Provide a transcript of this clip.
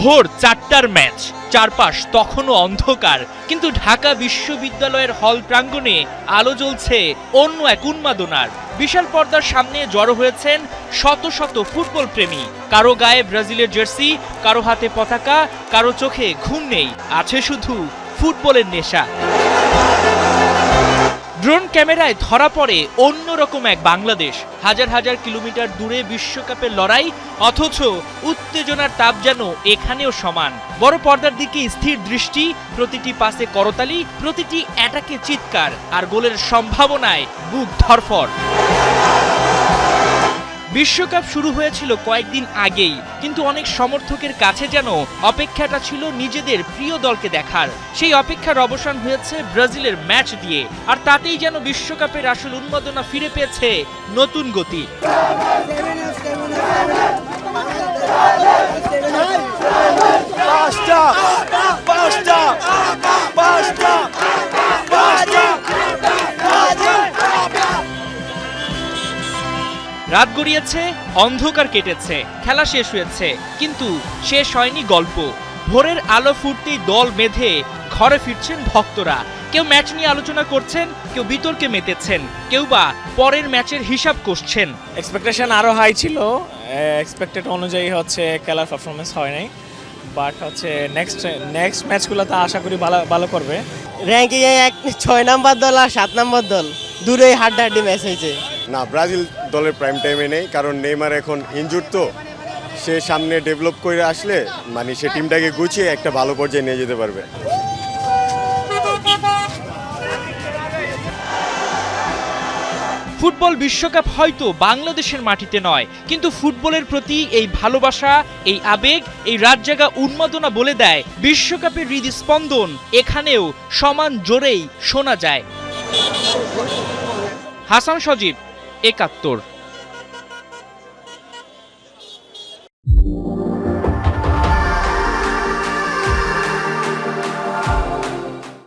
ভোর 4টার ম্যাচ, চারপাশ তখনও অন্ধকার, কিন্তু ঢাকা বিশ্ববিদ্যালয়ের হল প্রাঙ্গণে আলো জ্বলছে অন্য এক উন্মাদনার। বিশাল পর্দার সামনে জড়ো হয়েছেন শত শত ফুটবল প্রেমী। কারো গায়ে ব্রাজিলের জার্সি, কারো হাতে পতাকা, কারো চোখে ঘুম নেই, আছে শুধু ফুটবলের নেশা। ড্রোন ক্যামেরায় ধরা পড়ে অন্যরকম এক বাংলাদেশ। হাজার হাজার কিলোমিটার দূরে বিশ্বকাপের লড়াই, অথচ উত্তেজনার তাপ যেন এখানেও সমান। বড় পর্দার দিকে স্থির দৃষ্টি, প্রতিটি পাসে করতালি, প্রতিটি অ্যাটাকে চিৎকার, আর গোলের সম্ভাবনায় বুক ধড়ফড়। বিশ্বকাপ শুরু হয়েছিল কয়েকদিন আগেই, কিন্তু অনেক সমর্থকের কাছে যেন অপেক্ষাটা ছিল নিজেদের প্রিয় দলকে দেখার। সেই অপেক্ষার অবসান হয়েছে ব্রাজিলের ম্যাচ দিয়ে, আর তাতেই যেন বিশ্বকাপের আসল উন্মাদনা ফিরে পেয়েছে নতুন গতি। রাত গড়িয়েছে, অন্ধকার কেটেছে, খেলা শেষ হয়েছে, কিন্তু শেষ হয়নি গল্প। ভোরের আলো ফুটতেই দল বেঁধে ঘরে ফিরছেন ভক্তরা। কেউ ম্যাচ নিয়ে আলোচনা করছেন, কেউ বিতর্কে মেতেছেন, কেউ বা পরের ম্যাচের হিসাব কষছেন। এক্সপেকটেশন আরো হাই ছিল, এক্সপেক্টেড অনুযায়ী হচ্ছে খেলার পারফরমেন্স হয় নাই, বাট হচ্ছে নেক্সট ম্যাচগুলোতে আশা করি ভালো করবে। র্যাঙ্কিংয়ে 6 নাম্বার দল আর 7 নাম্বার দল দূরেই হাড্ডাহাড্ডি ম্যাচ হয়েছে। না, ব্রাজিল দলের প্রাইম টাইমে নেই, কারণ নেইমার এখন ইনজুর, তো সে সামনে ডেভেলপ করে আসলে মানে সে টিমটাকে গুছিয়ে একটা ভালো পর্যায়ে নিয়ে যেতে পারবে। ফুটবল বিশ্বকাপ হয়তো বাংলাদেশের মাটিতে নয়, কিন্তু ফুটবলের প্রতি এই ভালোবাসা, এই আবেগ, এই রাতজাগা উন্মাদনা বলে দেয় বিশ্বকাপের হৃদস্পন্দন এখানেও সমান জোরেই শোনা যায়। হাসান সজীব, ৭১।